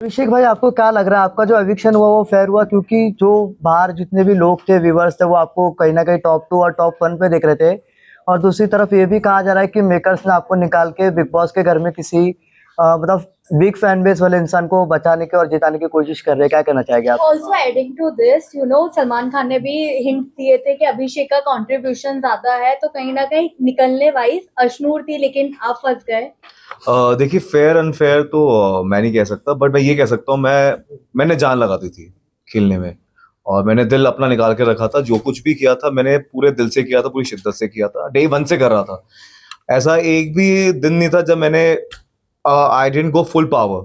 अभिषेक भाई, आपको क्या लग रहा है आपका जो एविक्शन हुआ वो फेयर हुआ? क्योंकि जो बाहर जितने भी लोग थे, व्यूवर्स थे, वो आपको कहीं ना कहीं टॉप 2 और टॉप 1 पे देख रहे थे। और दूसरी तरफ ये भी कहा जा रहा है कि मेकर्स ने आपको निकाल के बिग बॉस के घर में किसी मतलब बिग फैन बेस वाले इंसान को बचाने की और जिताने की कोशिश कर रहे हैं। क्या कहना चाहेंगे आप? Also adding to this, Salman Khan ने भी हिंट दिए थे कि अभिषेक का कंट्रीब्यूशन ज्यादा है, तो कहीं ना कहीं निकलने वाइज अशनूर थी, लेकिन आप फंस गए। देखिए, फेयर अनफेयर तो मैं नहीं कह सकता, बट मैं ये कह सकता हूँ, मैंने जान लगा दी थी खेलने में। और मैंने दिल अपना निकाल के रखा था। जो कुछ भी किया था मैंने पूरे दिल से किया था, पूरी शिद्दत से किया था, डे वन से कर रहा था। ऐसा एक भी दिन नहीं था जब मैंने I didn't go full power.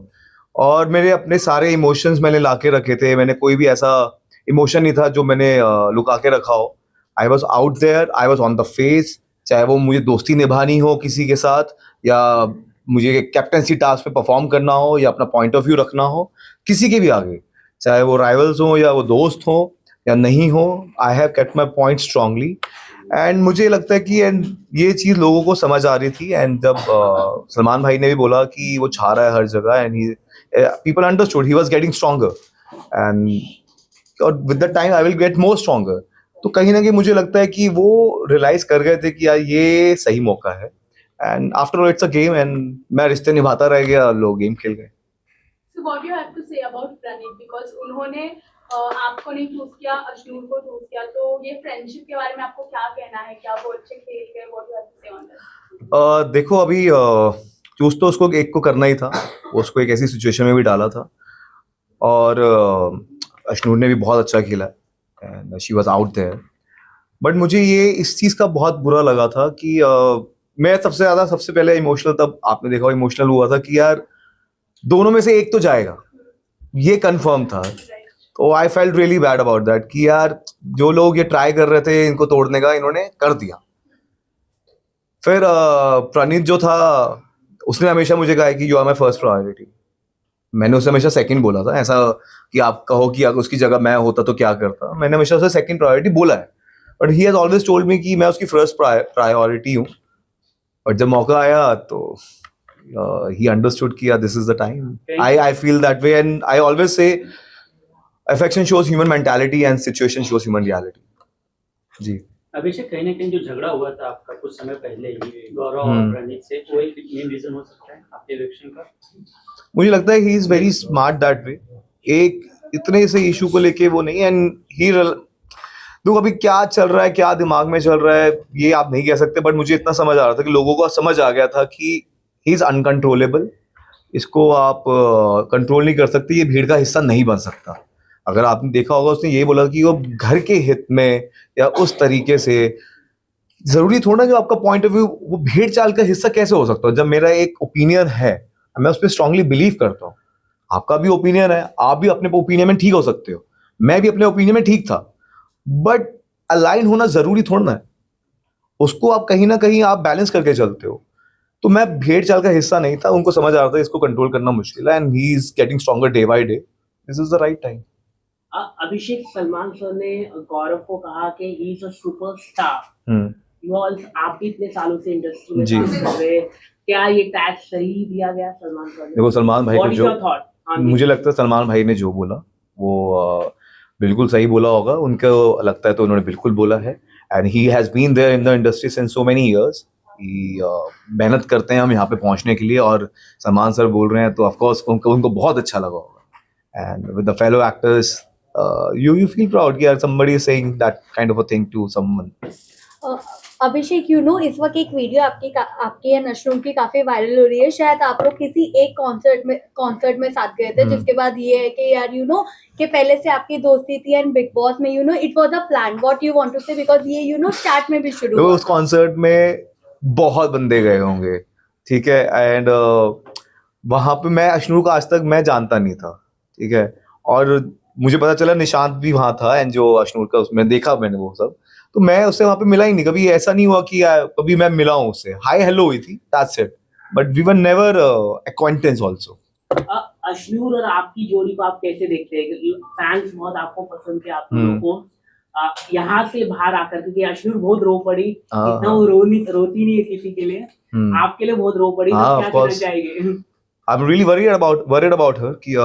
और मेरे अपने सारे इमोशंस मैंने ला के रखे थे। मैंने कोई भी ऐसा इमोशन नहीं था जो मैंने लुका के रखा हो। I was out there, I was on the face. चाहे वो मुझे दोस्ती निभानी हो किसी के साथ, या मुझे कैप्टनसी टास्क पे परफॉर्म करना हो, या अपना पॉइंट ऑफ व्यू रखना हो किसी के भी आगे, चाहे वो राइवल्स हो या वो दोस्त हो या नहीं हो, I have kept my point strongly. And मुझे लगता है कि एंड ये चीज़ लोगों को समझ आ रही थी। एंड जब सलमान भाई ने भी बोला कि वो छा रहा है हर जगह, and he people understood he was getting stronger. And और with the time I will get more stronger. तो कहीं ना कहीं मुझे लगता है कि वो रियलाइज कर गए थे कि यार ये सही मौका है। And after all it's a game, and मैं रिश्ते निभाता रह गया, लोग गेम खेल गए। So what do you have to say about Pranit? Because उन्होंने आपको नहीं चूज किया, अशनूर को चूज किया, तो ये फ्रेंडशिप के बारे में आपको क्या कहना है? क्या वो अच्छे खेल गए? What do you have to say on that? देखो, अभी चूज तो उसको एक को करना ही था। उसको एक ऐसी सिचुएशन में भी डाला था। और अशनूर ने भी बहुत अच्छा खेला, and she was out there. But मुझे ये इस चीज़ का बहुत बुरा लगा था कि मैं सबसे पहले इमोशनल, तब आपने देखा इमोशनल हुआ था कि यार दोनों में से एक तो जाएगा, ये कंफर्म था। तो I felt really bad about that कि यार जो लोग ये ट्राई कर रहे थे इनको तोड़ने का, इन्होंने कर दिया। फिर प्रणीत जो था, उसने हमेशा मुझे कहा है कि you are my first priority. मैंने उसे हमेशा सेकंड बोला था। ऐसा कि आप कहो कि अगर उसकी जगह मैं होता तो क्या करता, मैंने हमेशा उसे सेकंड प्रायोरिटी बोला है। But he has always told me कि मैं उसकी फर्स्ट प्रायोरिटी हूँ। और जब मौका आया तो he understood कि yeah, this is the time. I feel that way, and I always say affection shows human mentality and situation shows human reality. जी। अभिषेक, कहीं ना कहीं जो झगड़ा हुआ था आपका कुछ समय पहले ही गौरव और प्रणीत से, वो एक मेन रीजन हो सकता है आपके इलेक्शन का? मुझे लगता है he is very smart that way. एक इतने से इशू को लेके वो नहीं, and he देखो अभी क्या चल रहा है, क्या दिमाग में चल रहा है, ये आप नहीं कह सकते। बट मुझे इतना समझ आ रहा था कि लोगों को समझ आ गया था कि ही इज अनकंट्रोलेबल। इसको आप कंट्रोल नहीं कर सकते, ये भीड़ का हिस्सा नहीं बन सकता। अगर आपने देखा होगा, उसने ये बोला कि वो घर के हित में या उस तरीके से, जरूरी थोड़ा जो आपका पॉइंट ऑफ व्यू वो भीड़ चाल का हिस्सा कैसे हो सकता है। जब मेरा एक ओपिनियन है, मैं उस पर स्ट्रांगली बिलीव करता हूँ। आपका भी ओपिनियन है, आप भी अपने ओपिनियन में ठीक हो सकते हो, मैं भी अपने ओपिनियन में ठीक था। बट अलाइन होना जरूरी थोड़ा ना है, उसको आप कहीं ना कहीं आप बैलेंस करके चलते हो। तो मैं भेड़ चाल का हिस्सा नहीं था, उनको समझ आ रहा था इसको कंट्रोल करना मुश्किल है, and he is getting stronger day by day. This is the right time. Abhishek, Salman sir ने गौरव को कहा कि ही इज अ सुपरस्टार। आप भी इतने सालों से इंडस्ट्री में काम कर रहे हैं, क्या ये टैग सही दिया गया सलमान सर ने? देखो, सलमान भाई को जो मुझे लगता है सलमान भाई ने जो बोला वो बिल्कुल सही बोला होगा। उनको लगता है तो उन्होंने बिल्कुल बोला है। And he has been there in the industry since so many years. मेहनत करते हैं हम यहाँ पे पहुंचने के लिए, और सलमान सर बोल रहे हैं तो ऑफ कोर्स उनको बहुत अच्छा लगा होगा। And with the fellow actors you feel proud कि यार somebody is saying that kind of a thing to someone. अभिषेक, इस वक्त एक वीडियो आपकी या नशरूम की काफी वायरल हो रही है। शायद आप लोग किसी एक कॉन्सर्ट में साथ गए थे, जिसके बाद ये है कि यार कि पहले से आपकी दोस्ती थी, एंड बिग बॉस में it was a plan. What you want to say, because ये स्टार्ट में भी शुरू हुआ। उस कॉन्सर्ट में बहुत बंदे गए होंगे, ठीक है। एंड वहां पे मैं अशनूर को आज तक मैं जानता नहीं था, ठीक है। और मुझे पता चला निशांत भी वहां था, एंड जो अशनूर का उसमें देखा मैंने वो सब। तो मैं उससे वहां पे मिला ही नहीं, कभी ऐसा नहीं हुआ कि कभी मैं मिला हूं उससे। हाय हेलो हुई थी, that's it, but we were never acquaintance also. Ashnoor और आपकी जोड़ी को आप कैसे देखते हैं? फैंस बहुत आपको पसंद थे, आप लोगों को यहाँ से बाहर आकर, क्योंकि अशनूर बहुत रो पड़ी, इतना वो रोती नहीं है किसी के लिए, आपके लिए बहुत रो पड़ी, तो क्या कहना चाहेंगे? I'm really worried about her. कि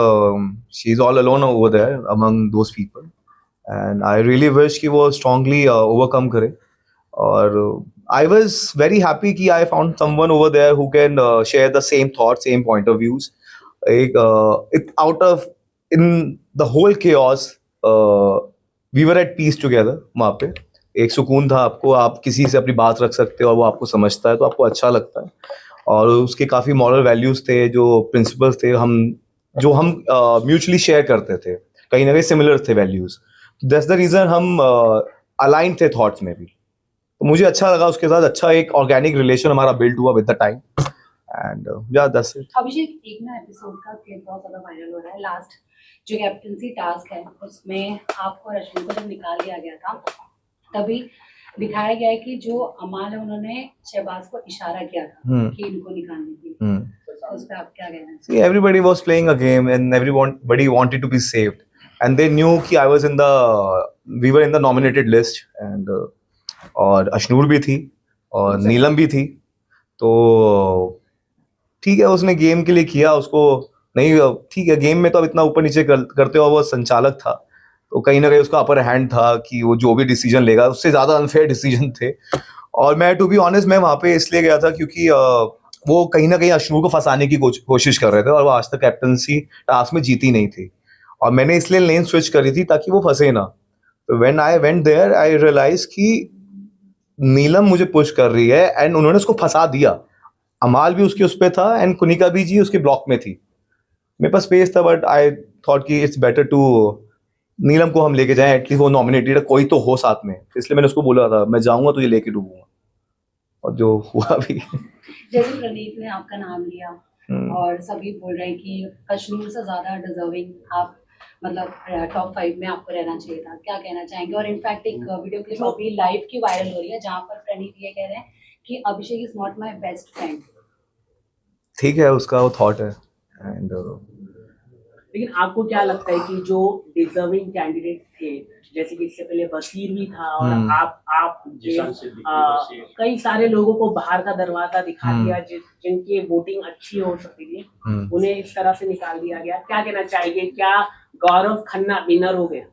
she's all alone over there among those people, and I really wish कि वो strongly overcome करे. और I was very happy कि I found someone over there who can share the same thoughts, same point of views. Out of in the whole chaos, we were at peace together. वहाँ पे एक सुकून था, आपको आप किसी से अपनी बात रख सकते हो और वो आपको समझता है तो आपको अच्छा लगता है. और उसके काफ़ी मॉरल वैल्यूज़ थे, जो प्रिंसिपल्स थे, जो हम म्यूचुअली शेयर करते थे, कहीं ना कहीं सिमिलर थे वैल्यूज़. दैट्स द रीज़न हम अलाइन थे थॉट्स में भी. तो मुझे अच्छा लगा उसके साथ, अच्छा एक ऑर्गेनिक रिलेशन हमारा बिल्ड हुआ विद द टाइम. एंड या दैट्स इट. अभिषेक, एक ना एपिसोड का क्लिप बहुत ज्यादा वायरल हो रहा है. लास्ट जो कैप्टनसी टास्क है उसमें आपको रश्मि को जब निकाल दिया गया था तभी दिखाया गया है कि जो अमाल है उन्होंने शहबाज को इशारा किया था कि इनको निकालने के लिए. तो उस पर आप क्या कहना है? See, everybody was playing a game and everybody wanted to be saved, and they knew कि we were in the nominated list, and और अशनूर भी थी और नीलम भी थी. तो ठीक है, उसने गेम के लिए किया, उसको नहीं, ठीक है, गेम में तो अब इतना ऊपर नीचे करते हो, वो संचालक था तो कहीं ना कहीं उसका अपर हैंड था कि वो जो भी डिसीजन लेगा उससे ज़्यादा अनफेयर डिसीजन थे. और मैं टू बी ऑनेस्ट मैं वहाँ पे इसलिए गया था क्योंकि वो कहीं ना कहीं अशनूर को फंसाने की कोशिश कर रहे थे और वो आज तक कैप्टनसी टास्क में जीती नहीं थी और मैंने इसलिए लेन स्विच करी थी ताकि वो फंसे ना. तो when I went there I realize कि नीलम मुझे पुश कर रही है एंड उन्होंने उसको फंसा दिया. अमाल भी उसके उस पे था एंड कुनिका भी जी उसके ब्लॉक में थी. मेरे पास स्पेस था बट आई थॉट कि इट्स बेटर टू नीलम को हम लेके जाएं, एटलीस्ट वो नॉमिनेटेड है, कोई तो हो साथ में. इसलिए मैंने उसको बोला था मैं जाऊंगा तो ये लेके डूबूंगा और जो हुआ भी. जैसे प्रणीत ने आपका नाम लिया और सभी बोल रहे हैं कि अशनूर से ज्यादा डिजर्विंग आप, मतलब टॉप 5 में आपको रहना चाहिए था. क्या कहना चाहेंगे? और इनफैक्ट एक वीडियो क्लिप अभी लाइव की वायरल हो रही है जहाँ पर प्रणीत ये कह रहे हैं कि Abhishek is not my best friend. ठीक है, उसका वो थॉट है. एंड लेकिन आपको क्या लगता है कि जो डिजर्विंग कैंडिडेट थे, जैसे कि इससे पहले बशीर भी था और आप कई सारे लोगों को बाहर का दरवाजा दिखा दिया जिनकी वोटिंग अच्छी हो सकती थी, उन्हें इस तरह से निकाल दिया गया. क्या कहना चाहिए? क्या गौरव खन्ना विनर हो गया?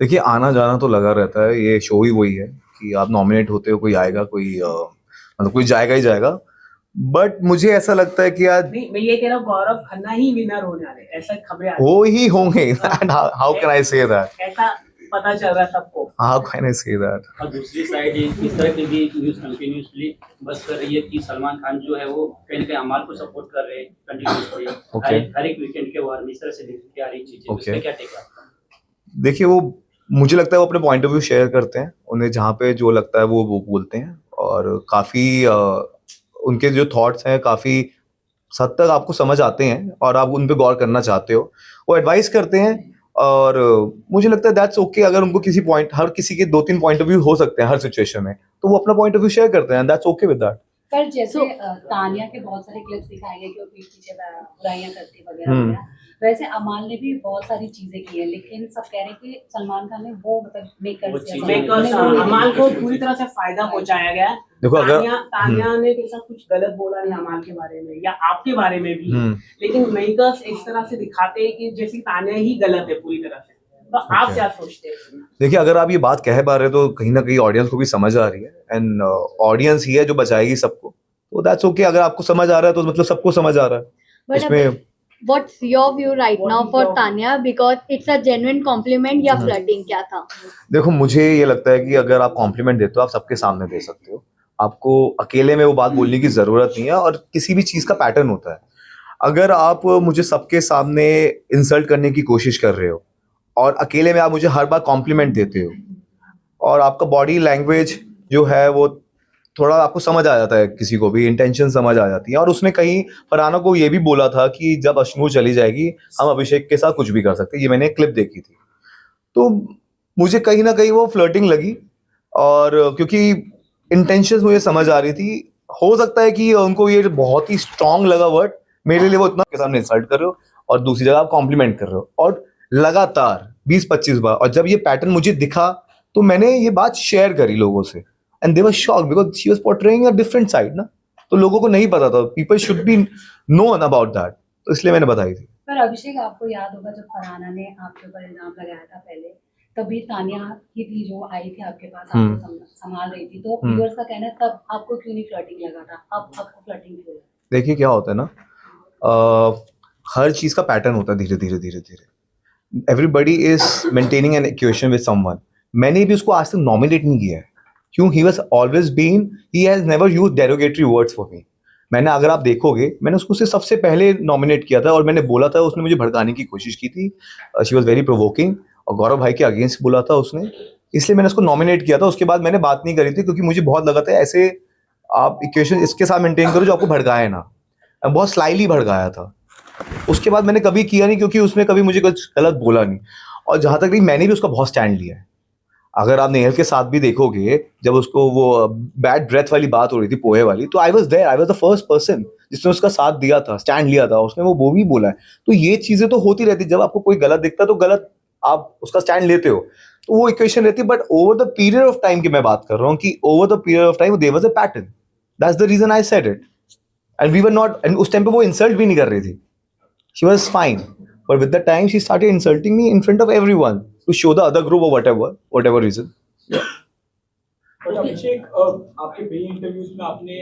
देखिए, आना जाना तो लगा रहता है, ये शो ही वही है कि आप नॉमिनेट होते हो, कोई आएगा, कोई मतलब कोई जाएगा ही जाएगा. बट मुझे ऐसा लगता है कि यार नहीं, मैं ये कह रहा हूँ गौरव खन्ना ही विनर होने वाले, ऐसा खबरें आ रही हो ही होंगे. How can I say that? ऐसा पता चल रहा है सबको. How can I say that? और दूसरी साइड इस तरह की भी न्यूज कंटिन्यूसली बस कर रही है कि सलमान खान जो है वो कहीं ना कहीं अमाल को सपोर्ट कर रहे हैं कंटिन्यूसली. हर एक वीकेंड के वार इस तरह से दिखती आ रही चीजें. उसमें क्या टेक है आपका? देखिए, वो मुझे लगता है वो अपने पॉइंट ऑफ व्यू शेयर करते हैं, उन्हें जहाँ पे जो लगता है वो बोलते हैं और काफी उनके जो थॉट्स हैं काफी हद तक आपको समझ आते हैं और आप उन पे गौर करना चाहते हो. वो एडवाइस करते हैं और मुझे लगता है दैट्स ओके. अगर उनको किसी पॉइंट, हर किसी के 2-3 पॉइंट ऑफ व्यू हो सकते हैं हर सिचुएशन में, तो वो अपना पॉइंट ऑफ व्यू शेयर करते हैं. That's okay with that. पर जैसे तानिया के बहुत सारे क्लिप्स दिखाए गए कि वो पीठ पीछे बुराइयां करती वगैरह, वैसे अमाल ने भी बहुत सारी चीजें की है, लेकिन सब कह रहे हैं कि सलमान खान ने वो मतलब मेकर्स अमाल को पूरी तरह से फायदा पहुंचाया गया है. देखो, अगर तानिया ने ऐसा कुछ गलत बोला नहीं अमाल के बारे में या आपके बारे में भी, लेकिन मेकर्स इस तरह से दिखाते हैं कि जैसे तानिया ही गलत है पूरी तरह से. तो आप क्या सोचते हैं? देखिए, अगर आप ये बात कह पा रहे हो तो कहीं ना कहीं ऑडियंस को भी समझ आ रही है एंड ऑडियंस ही है जो बचाएगी सबको. तो दैट्स ओके. अगर आपको समझ आ रहा है तो मतलब सबको समझ आ रहा है. इसमें What's your view right now for Tanya? Because it's a genuine compliment या flirting क्या था? देखो, मुझे ये लगता है कि अगर आप कॉम्प्लीमेंट देते हो आप सबके सामने दे सकते हो. आपको अकेले में वो बात बोलने की जरूरत नहीं है और किसी भी चीज का पैटर्न होता है. अगर आप मुझे सबके सामने इंसल्ट करने की कोशिश कर रहे हो और अकेले में आप मुझे हर बार कॉम्प्लीमेंट देते हो और आपका बॉडी लैंग्वेज जो है वो थोड़ा आपको समझ आ जाता है, किसी को भी इंटेंशन समझ आ जाती है. और उसने कहीं फरहाना को ये भी बोला था कि जब अशनूर चली जाएगी हम अभिषेक के साथ कुछ भी कर सकते हैं. ये मैंने क्लिप देखी थी. तो मुझे कहीं ना कहीं वो फ्लर्टिंग लगी और क्योंकि इंटेंशन मुझे समझ आ रही थी. हो सकता है कि उनको ये बहुत ही स्ट्रांग लगा वर्ड. मेरे लिए वो इतना के सामने इंसल्ट कर रहे हो और दूसरी जगह आप कॉम्प्लीमेंट कर रहे हो और लगातार 20-25 बार. और जब ये पैटर्न मुझे दिखा तो मैंने ये बात शेयर करी लोगों से and they were shocked because she was portraying a different side ना. तो लोगों को नहीं पता था. People should be known about that. तो इसलिए मैंने बताई थी। पर अभिषेक आपको याद होगा जब फरहाना ने आपके ऊपर इल्जाम लगाया था पहले, तभी तानिया ही थी जो आई थी आपके पास, आपको संभाल रही थी, तो व्यूअर्स का कहना है तब आपको क्यों नहीं फ्लर्टिंग लगा था, अब आपको फ्लर्टिंग क्यों लगा? देखिए क्या होता है ना, हर चीज का पैटर्न होता है धीरे धीरे धीरे धीरे। Everybody is maintaining an equation with someone. मैंने भी उसको आज तक नॉमिनेट नहीं किया है, क्यों? He was always been, he has never used derogatory words for me. मैंने, अगर आप देखोगे, मैंने उसको से सबसे पहले नॉमिनेट किया था और मैंने बोला था, उसने मुझे भड़काने की कोशिश की थी, शी वाज वेरी प्रोवोकिंग, और गौरव भाई के अगेंस्ट बोला था उसने, इसलिए मैंने उसको नॉमिनेट किया था। उसके बाद मैंने बात नहीं करी थी, क्योंकि मुझे बहुत लगा था ऐसे आप इक्वेशन इसके साथ मेंटेन करो जो आपको भड़काए ना। बहुत स्लाइली भड़काया था। उसके बाद मैंने कभी किया नहीं, क्योंकि उसने कभी मुझे कुछ गलत बोला नहीं। और जहाँ तक नहीं, मैंने भी उसका बहुत स्टैंड लिया है। अगर आप नेहल के साथ भी देखोगे, जब उसको वो बैड ब्रेथ वाली बात हो रही थी, पोहे वाली, तो I was there, I was the first person जिसने उसका साथ दिया था, स्टैंड लिया था। उसने वो भी बोला है। तो ये चीजें तो होती रहती, जब आपको कोई गलत दिखता है तो गलत आप उसका स्टैंड लेते हो, तो वो इक्वेशन रहती है। But over the period of time की मैं बात कर रहा हूँ कि over the period of time there was a pattern, that's the reason I said it, and we were not, and उस टाइम पे वो इंसल्ट भी नहीं कर रही थी, she was fine, but with the time she started insulting me in front of everyone to show the other group और whatever reason. और अभिषेक, आपके कई इंटरव्यूज में आपने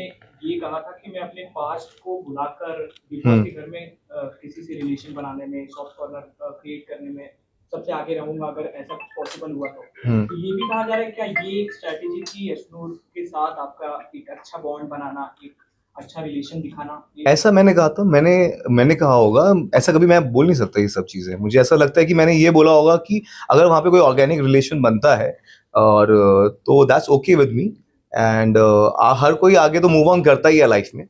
ये कहा था कि मैं अपने पास्ट को बुलाकर बिग बॉस के घर में किसी से रिलेशन बनाने में, सॉफ्ट कॉर्नर क्रिएट करने में सबसे आगे रहूंगा, अगर ऐसा कुछ पॉसिबल हुआ तो ये भी कहा जा रहा है क्या ये एक स्ट्रेटेजी थी यशनूर के साथ आपका एक अच्छा बॉन्ड बनाना, एक अच्छा रिलेशन दिखाना? ऐसा मैंने कहा था, मैंने कहा होगा, ऐसा कभी मैं बोल नहीं सकता ये सब चीजें। मुझे ऐसा लगता है कि मैंने ये बोला होगा कि अगर वहां पे कोई ऑर्गेनिक रिलेशन बनता है और तो that's okay with me, and हर कोई आगे तो मूव ऑन करता ही है लाइफ में,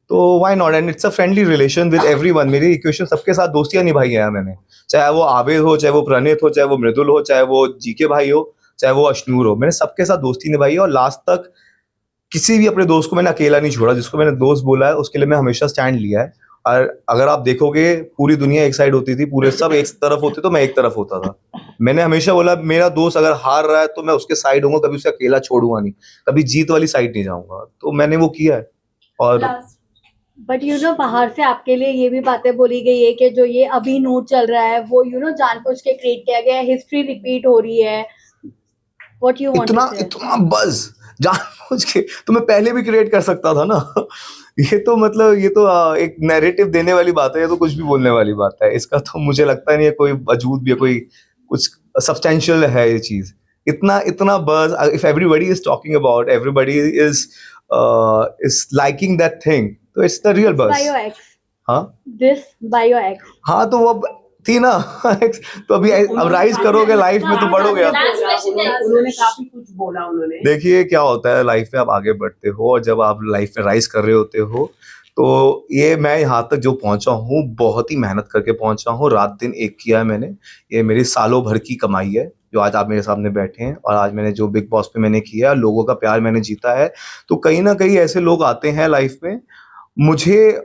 तो why not, and it's a friendly relation with everyone. मेरी इक्वेशन सबके साथ दोस्तियां निभाई है मैंने, चाहे वो आबिद हो, चाहे वो प्रणीत हो, चाहे वो मृदुल हो, चाहे वो जीके भाई हो, चाहे वो अश्नूर हो, मैंने सबके साथ दोस्ती निभाई है। और लास्ट तक किसी भी अपने दोस्त को मैंने अकेला नहीं छोड़ा, जिसको मैंने दोस्त बोला है उसके लिए मैं हमेशा स्टैंड लिया है। और अगर आप देखोगे, पूरी दुनिया एक साइड होती थी, पूरे सब एक तरफ होते, तो मैं एक तरफ होता था। मैंने हमेशा बोला मेरा दोस्त अगर हार रहा है तो मैं उसके साइड होऊंगा, कभी उसे अकेला छोड़ूंगा नहीं, कभी जीत वाली साइड नहीं जाऊंगा, तो मैंने वो किया है। और बट बाहर से आपके लिए ये भी बातें बोली गई है कि जो ये अभी नोट चल रहा है वो जानबूझ के क्रिएट किया गया है, हिस्ट्री रिपीट हो रही है, व्हाट यू वांट टू से? इतना बस जानबूझ के तो मैं पहले भी क्रिएट कर सकता था ना। ये तो मतलब ये तो एक नैरेटिव देने वाली बात है, ये तो कुछ भी बोलने वाली बात है। इसका तो मुझे लगता नहीं है कोई वजूद भी, कोई कुछ सब्सटेंशियल है ये चीज। इतना बज, if everybody is talking about, everybody is liking that thing, तो इट्स द रियल बज। By your x? हाँ, दिस बाय योर एक्स? हाँ, तो वो थी ना। तो अभी अब राइज करोगे लाइफ में तो बढ़ोगे। उन्होंने काफी कुछ बोला उन्होंने। देखिए क्या होता है लाइफ में, आप आगे बढ़ते हो और जब आप लाइफ में राइज कर रहे होते हो, तो ये मैं यहाँ तक जो पहुंचा हूँ बहुत ही मेहनत करके पहुंचा हूँ, रात दिन एक किया है मैंने। ये मेरी सालों भर की कमाई है जो आज आप मेरे सामने बैठे हैं, और आज मैंने जो बिग बॉस पे मैंने किया, लोगों का प्यार मैंने जीता है। तो कहीं ना कहीं ऐसे लोग आते हैं लाइफ में, मुझे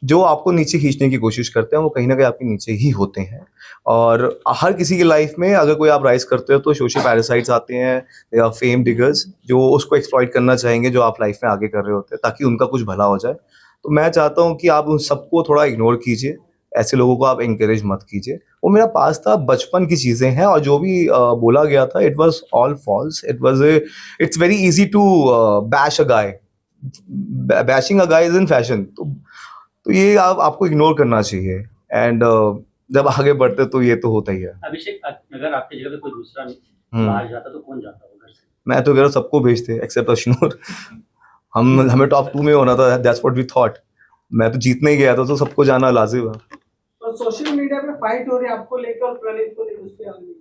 जो आपको नीचे खींचने की कोशिश करते हैं, वो कहीं ना कहीं आपके नीचे ही होते हैं। और हर किसी की लाइफ में अगर कोई आप राइज करते हो तो सोशल पैरासाइट्स आते हैं या फेम डिगर्स जो उसको एक्सप्लॉइट करना चाहेंगे जो आप लाइफ में आगे कर रहे होते हैं, ताकि उनका कुछ भला हो जाए। तो मैं चाहता हूँ कि आप उन सबको थोड़ा इग्नोर कीजिए, ऐसे लोगों को आप एंकरेज मत कीजिए। वो मेरा पास था, बचपन की चीजें हैं, और जो भी बोला गया था it was all false. It's very easy to bash a guy, bashing a guy is in fashion. तो ये आपको इग्नोर करना चाहिए, एंड जब आगे बढ़ते तो ये तो होता ही है। अभिषेक, अगर आपकी जगह पे कोई दूसरा बाहर जाता तो कौन जाता वो घर से? मैं तो कह रहा हूँ सबको भेजते एक्सेप्ट अश्नूर। हमें टॉप 2 में होना था, दैट्स व्हाट वी थॉट। मैं तो जीतने ही गया था, तो सबको जाना लाजिम है। और सोशल मीडिया पे फाइट हो रही है आपको लेकर और प्रणीत को लेकर, उसके आगे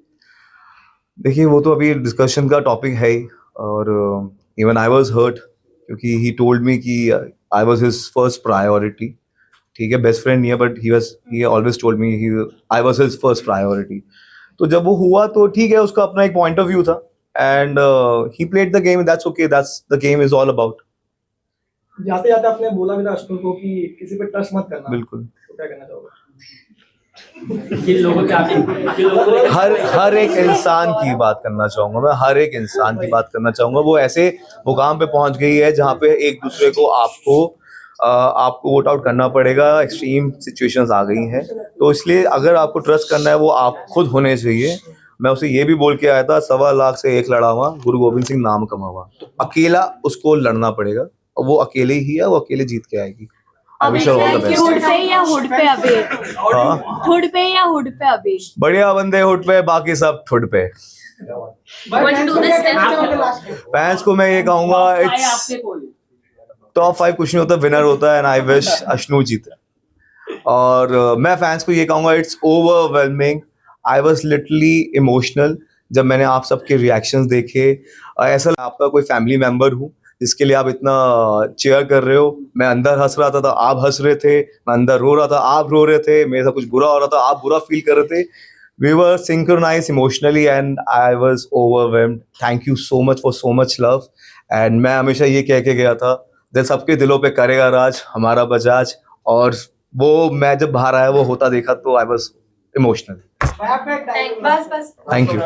देखिए वो तो अभी डिस्कशन का टॉपिक है ही, और इवन आई वाज हर्ट क्योंकि ही टोल्ड मी कि I was his first priority. ठीक है, बेस्ट फ्रेंड नहीं है, but he always told me I was his first priority. तो जब वो हुआ तो ठीक है, उसका अपना एक पॉइंट ऑफ व्यू था, and he played the game, that's okay, that's the game is all about. जाते जाते आपने बोला भी था अश्नूर को कि किसी पे ट्रस्ट मत करना। बिल्कुल। तो क्या कहना चाहोगे? किन लोगों के हर एक इंसान की बात करना चाहूंगा मैं, हर एक इंसान की बात करना चाहूंगा। वो ऐसे मुकाम पे पहुंच गई है जहां पे एक दूसरे को आपको आपको वोट आउट करना पड़ेगा, एक्सट्रीम सिचुएशंस आ गई हैं, तो इसलिए अगर आपको ट्रस्ट करना है वो आप खुद होने चाहिए। मैं उसे ये भी बोल के आया था, 1.25 लाख से 1 लड़ा हुआ, गुरु गोविंद सिंह नाम कमावा, तो अकेला उसको लड़ना पड़ेगा और वो अकेले ही है, वो अकेले जीत के आएगी। I wish her all the best. Hood पे या हुड पे अभी? हाँ, हुड पे या हुड पे अभी? बढ़िया बंदे हुड पे, बाकी सब ठुड पे। फैंस को मैं ये कहूंगा, इट्स आपके कौन है? टॉप 5 कुछ नहीं होता, विनर होता है, एंड आई विश अश्नू जीते। और मैं फैंस को ये कहूंगा, it's overwhelming. I was literally emotional जब मैंने आप सबके रिएक्शंस देखे। ऐसा आपका कोई फैमिली मेंबर हूँ जिसके लिए आप इतना चेयर कर रहे हो। मैं अंदर हंस रहा था आप हंस रहे थे, मैं अंदर रो रहा था आप रो रहे थे, मेरे साथ कुछ बुरा हो रहा था आप बुरा फील कर रहे थे। We were synchronized emotionally and I was overwhelmed. Thank you so much for so much love. And मैं हमेशा ये कह के गया था, दिल सबके दिलों पे करेगा राज हमारा बजाज, और वो मैं जब बाहर आया वो होता देखा तो I was emotional. बस Thank you.